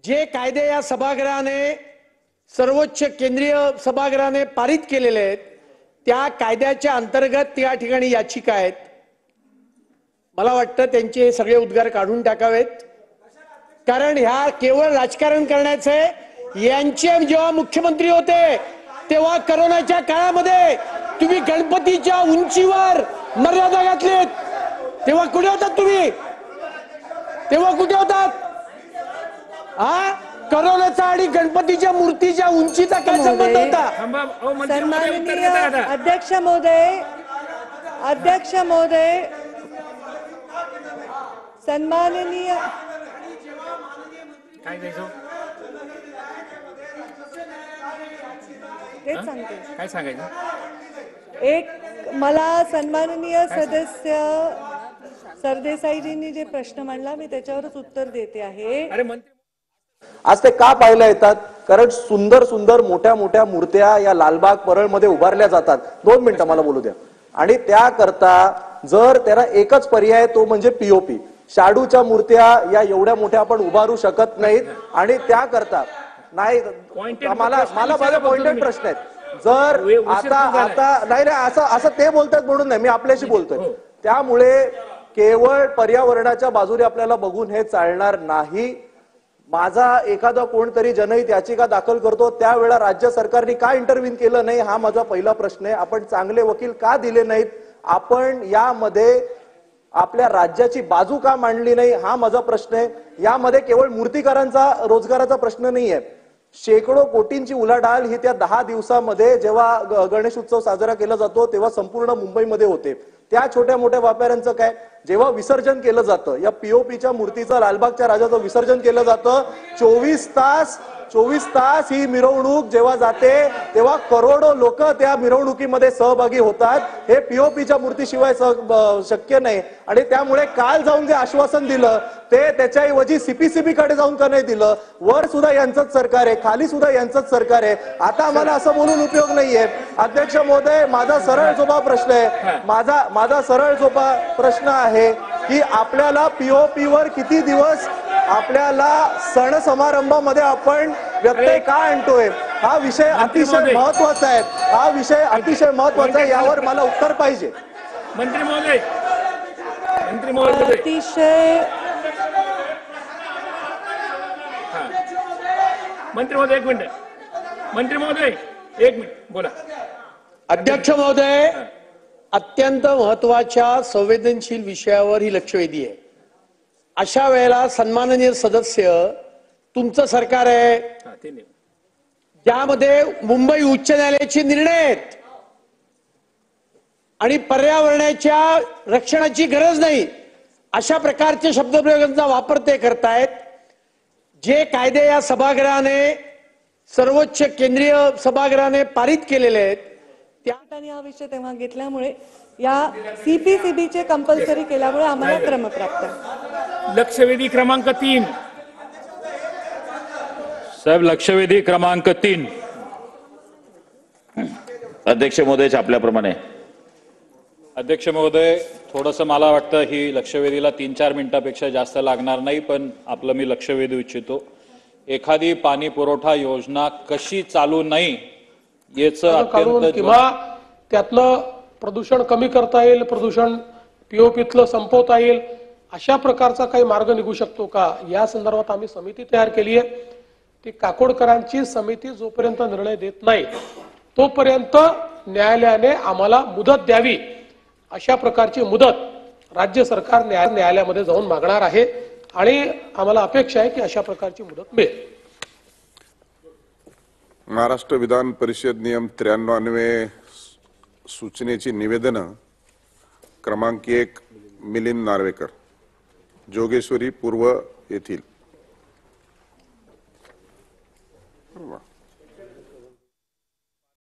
जे कायदे या सभागृहाने सर्वोच्च केंद्रीय सभागृहाने पारित केलेले आहेत त्या कायद्याच्या अंतर्गत या ठिकाणी याचिका आहेत। मला वाटतं त्यांचे सगळे उद्गार काढून टाकावेत, कारण ह्या केवळ राजकारण करण्याचं आहे। यांचे जेव्हा मुख्यमंत्री होते तेव्हा कोरोनाच्या काळामध्ये तुम्ही गणपतीच्या उंचीवर मर्यादा घातलीत, तेव्हा कुठे होतात तुम्ही? तेव्हा कुठे होतात? कोरोनाचा आणि गणपतीच्या मूर्तीच्या उंचीचा काय संबंध होता? सन्माननीय अध्यक्ष महोदय, सन्माननीय काय द्यायचं? तेच सांगते। काय सांगायचं? एक मला सन्माननीय सदस्य सरदेसाईजींनी जे प्रश्न मांडला मी त्याच्यावरच उत्तर देते आहे। अरे मंत्री आज ते का पाहायला येतात? कारण सुंदर सुंदर मोठ्या मोठ्या मूर्त्या या लालबाग परळमध्ये उभारल्या जातात। 2 मिनिटं मला बोलू द्या। आणि त्याकरता जर त्याला एकच पर्याय तो म्हणजे पीओपी। शाडूच्या मूर्त्या या एवढ्या मोठ्या आपण उभारू शकत नाहीत आणि त्याकरता नाही मला माझा पॉइंटेड प्रश्न आहे। जर आता नाही असं ते बोलतात म्हणून नाही, मी आपल्याशी बोलतोय। त्यामुळे केवळ पर्यावरणाच्या बाजूने आपल्याला बघून हे चालणार नाही। माझा एखादा कोणतरी जनहित याचिका दाखल करतो त्यावेळेला राज्य सरकारने का इंटरव्हीन केलं नाही हा माझा पहिला प्रश्न आहे। आपण चांगले वकील का दिले नाहीत? आपण यामध्ये आपल्या राज्याची बाजू का मांडली नाही हा माझा प्रश्न आहे। यामध्ये केवळ मूर्तिकारांचा रोजगाराचा प्रश्न नाहीये। शेकडो कोटींची उलाढाल ही त्या 10 दिवसामध्ये जेव्हा गणेश उत्सव साजरा केला जातो तेव्हा संपूर्ण मुंबईमध्ये होते। त्या छोट्या मोठ्या व्यापाऱ्यांचं काय? जेव्हा विसर्जन केलं जातं या पीओपीच्या मूर्तीचं लालबागच्या राजाचं विसर्जन केलं जातं 24 तास ही मिरवणूक जेव्हा जाते तेव्हा करोडो लोक त्या मिरवणुकीमध्ये सहभागी होतात। हे पीओपीच्या मूर्तीशिवाय शक्य नाही। आणि त्यामुळे काल जाऊन जे आश्वासन दिलं ते त्याच्याऐवजी सीपीसीबी कडे जाऊन का नाही दिलं? वर सुद्धा यांचंच सरकार आहे, खाली सुद्धा यांचंच सरकार आहे। आता आम्हाला असं बोलून उपयोग नाहीये। अध्यक्ष महोदय, माझा सरळ सोपा प्रश्न आहे, माझा सरळ सोपा प्रश्न आहे की आपल्याला पीओपीवर किती दिवस आपल्याला सण समारंभामध्ये आपण व्यत्यय का आणतोय? हा विषय अतिशय महत्वाचा आहे। हा विषय अतिशय महत्वाचा आहे, यावर मला उत्तर पाहिजे। मंत्री महोदय अतिशय मंत्री महोदय 1 मिनिट। मंत्री महोदय 1 मिनिट बोला। अध्यक्ष महोदय, अत्यंत महत्वाच्या संवेदनशील विषयावर ही लक्षवेधी आहे। अशा वेळेला सन्माननीय सदस्य तुमचं सरकार आहे ज्यामध्ये मुंबई उच्च न्यायालयाचे निर्णय आहेत आणि पर्यावरणाच्या रक्षणाची गरज नाही अशा प्रकारचे शब्दप्रयोगांचा वापर ते करतायत। जे कायदे या सभागृहाने सर्वोच्च केंद्रीय सभागृहाने पारित केलेले आहेत त्या हा विषय तेव्हा घेतल्यामुळे या सीपीसीबीचे कंपल्सरी केल्यामुळे आम्हाला क्रमप्राप्त आहे। लक्षवेधी क्रमांक 3 साहेब, लक्षवेधी क्रमांक 3 अध्यक्ष महोदय आपल्याप्रमाणे। अध्यक्ष महोदय, थोडंसं मला वाटतं ही लक्षवेधीला 3-4 मिनिटापेक्षा जास्त लागणार नाही, पण आपलं मी लक्ष वेधू इच्छितो। एखादी पाणी पुरवठा योजना कशी चालू नाही याचं अत्यंत किंवा त्यातलं प्रदूषण कमी करता येईल, प्रदूषण पीओपीतलं संपवता येईल अशा प्रकारचा काही मार्ग निघू शकतो का या संदर्भात आम्ही समिती तयार केली आहे। ती काकोडकरांची समिती जोपर्यंत निर्णय देत नाही तोपर्यंत न्यायालयाने आम्हाला मुदत द्यावी अशा प्रकारची मुदत राज्य सरकार न्यायालयामध्ये जाऊन मागणार आहे आणि आम्हाला अपेक्षा आहे की अशा प्रकारची मुदत मिळेल। महाराष्ट्र विधान परिषद नियम 93 सूचनेची निवेदनं क्रमांक 1 मिलिंद नार्वेकर, जोगेश्वरी पूर्व येथील।